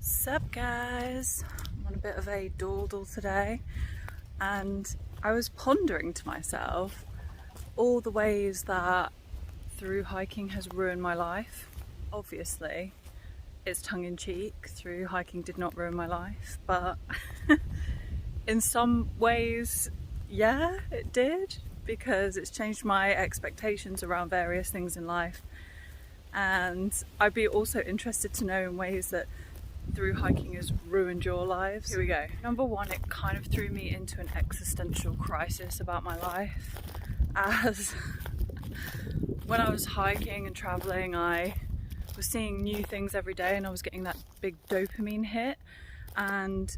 Sup guys, I'm on a bit of a dawdle today and I was pondering to myself all the ways that through hiking has ruined my life. Obviously it's tongue-in-cheek, through hiking did not ruin my life, but in some ways yeah it did, because it's changed my expectations around various things in life. And I'd be also interested to know in ways that through hiking has ruined your lives. Here we go. Number one, it kind of threw me into an existential crisis about my life, as when I was hiking and traveling I was seeing new things every day and I was getting that big dopamine hit and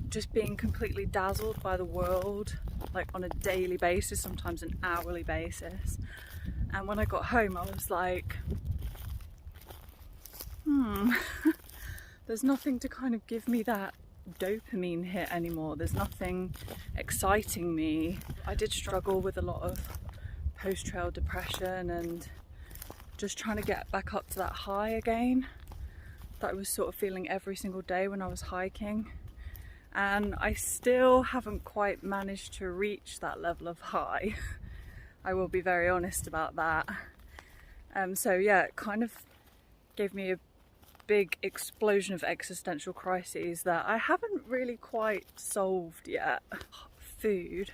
just being completely dazzled by the world, like on a daily basis, sometimes an hourly basis. And when I got home I was like, there's nothing to kind of give me that dopamine hit anymore. There's nothing exciting me. I did struggle with a lot of post-trail depression and just trying to get back up to that high again that I was sort of feeling every single day when I was hiking. And I still haven't quite managed to reach that level of high. I will be very honest about that. So yeah, it kind of gave me a big explosion of existential crises that I haven't really quite solved yet. Food.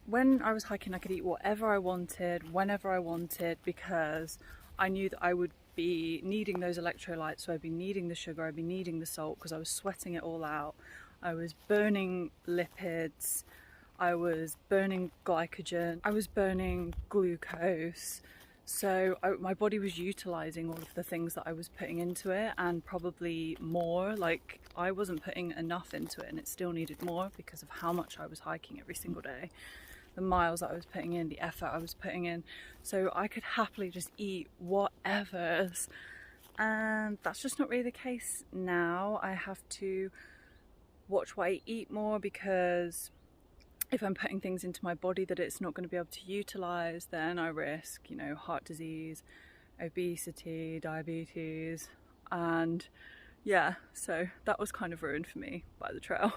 When I was hiking I could eat whatever I wanted, whenever I wanted, because I knew that I would be needing those electrolytes, so I'd be needing the sugar, I'd be needing the salt, because I was sweating it all out. I was burning lipids, I was burning glycogen, I was burning glucose. So my body was utilising all of the things that I was putting into it, and probably more. Like, I wasn't putting enough into it and it still needed more because of how much I was hiking every single day. The miles that I was putting in, the effort I was putting in. So I could happily just eat whatever. And that's just not really the case now. I have to watch what I eat more, because if I'm putting things into my body that it's not going to be able to utilise, then I risk, you know, heart disease, obesity, diabetes, and yeah, so that was kind of ruined for me by the trail.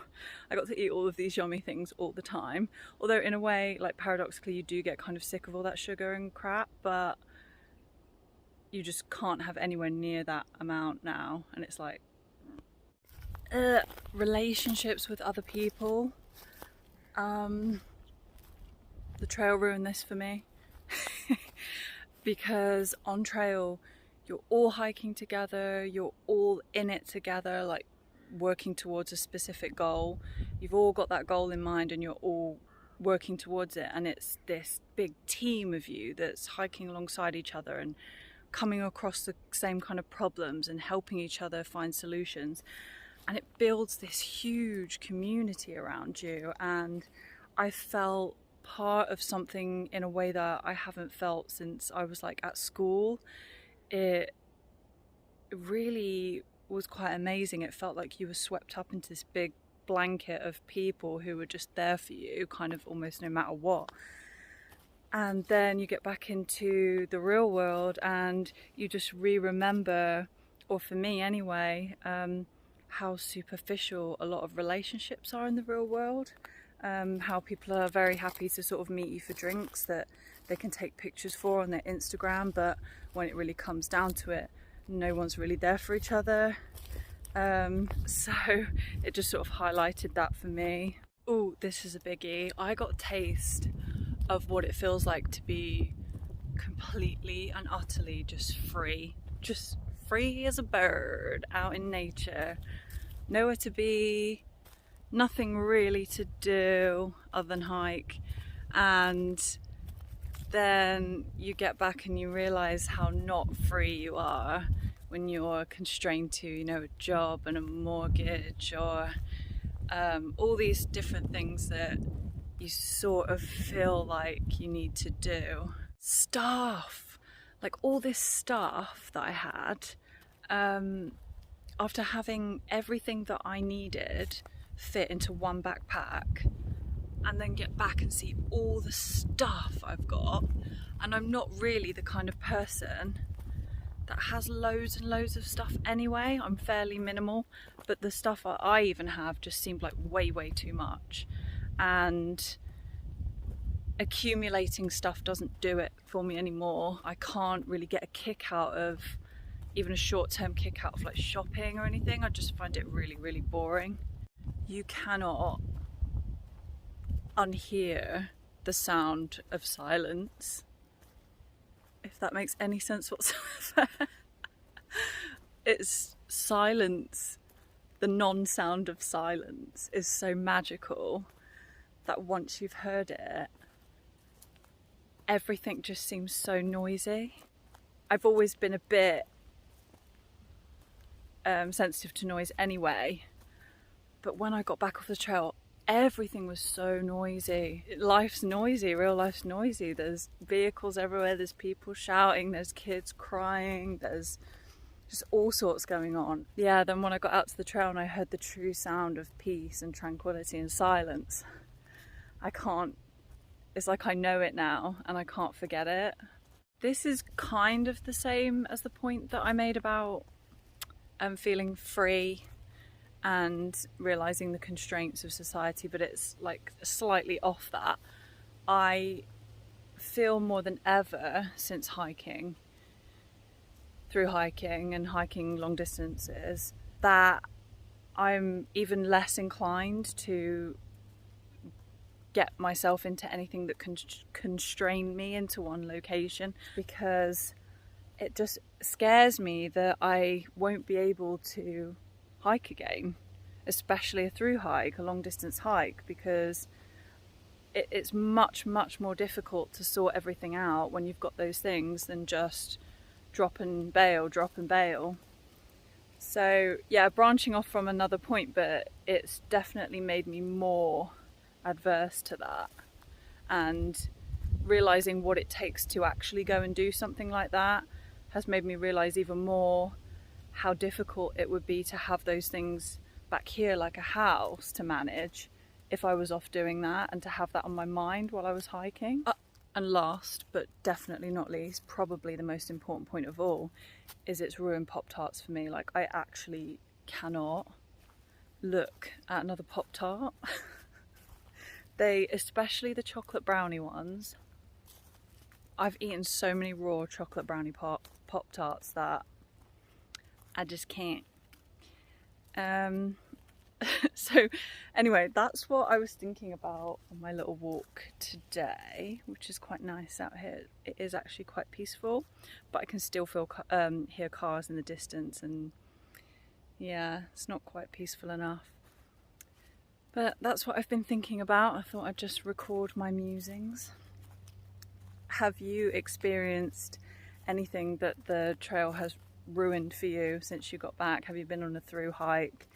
I got to eat all of these yummy things all the time, although in a way, like, paradoxically you do get kind of sick of all that sugar and crap, but you just can't have anywhere near that amount now. And it's like, relationships with other people. The trail ruined this for me because on trail you're all hiking together, you're all in it together, like working towards a specific goal. You've all got that goal in mind and you're all working towards it, and it's this big team of you that's hiking alongside each other and coming across the same kind of problems and helping each other find solutions. And it builds this huge community around you, and I felt part of something in a way that I haven't felt since I was like at school. It really was quite amazing. It felt like you were swept up into this big blanket of people who were just there for you, kind of almost no matter what. And then you get back into the real world and you just remember, or for me anyway, how superficial a lot of relationships are in the real world. How people are very happy to sort of meet you for drinks that they can take pictures for on their Instagram, but when it really comes down to it, no one's really there for each other. So it just sort of highlighted that for me. Oh, this is a biggie. I got a taste of what it feels like to be completely and utterly just free as a bird out in nature, nowhere to be, nothing really to do other than hike. And then you get back and you realize how not free you are when you're constrained to, you know, a job and a mortgage, or all these different things that you sort of feel like you need to do. Stuff, like all this stuff that I had, after having everything that I needed fit into one backpack, and then get back and see all the stuff I've got. And I'm not really the kind of person that has loads and loads of stuff anyway. I'm fairly minimal, but the stuff I even have just seemed like way too much, and accumulating stuff doesn't do it for me anymore. I can't really get a kick out of, even a short-term kick out of like shopping or anything. I just find it really boring. You cannot unhear the sound of silence, if that makes any sense whatsoever. It's silence, the non-sound of silence is so magical that once you've heard it, everything just seems so noisy. I've always been a bit sensitive to noise anyway, but when I got back off the trail, everything was so noisy. Life's noisy, real life's noisy. There's vehicles everywhere, there's people shouting, there's kids crying, there's just all sorts going on. Yeah, then when I got out to the trail and I heard the true sound of peace and tranquility and silence, it's like I know it now and I can't forget it. This is kind of the same as the point that I made about feeling free and realising the constraints of society, but it's like slightly off that. I feel more than ever since hiking, through hiking and hiking long distances, that I'm even less inclined to get myself into anything that can constrain me into one location, because it just scares me that I won't be able to hike again, especially a through hike, a long distance hike, because it's much more difficult to sort everything out when you've got those things than just drop and bail. So yeah, branching off from another point, but it's definitely made me more adverse to that, and realizing what it takes to actually go and do something like that has made me realize even more how difficult it would be to have those things back here, like a house, to manage if I was off doing that, and to have that on my mind while I was hiking. And last but definitely not least, probably the most important point of all, is it's ruined Pop-Tarts for me. Like, I actually cannot look at another Pop-Tart. Especially the chocolate brownie ones, I've eaten so many raw chocolate brownie Pop-Tarts that I just can't. So anyway, that's what I was thinking about on my little walk today, which is quite nice out here. It is actually quite peaceful, but I can still hear cars in the distance, and yeah, it's not quite peaceful enough. But that's what I've been thinking about. I thought I'd just record my musings. Have you experienced anything that the trail has ruined for you since you got back? Have you been on a through hike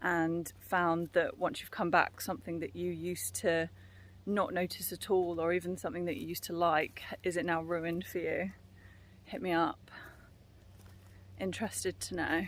and found that once you've come back, something that you used to not notice at all, or even something that you used to like, is it now ruined for you? Hit me up. Interested to know.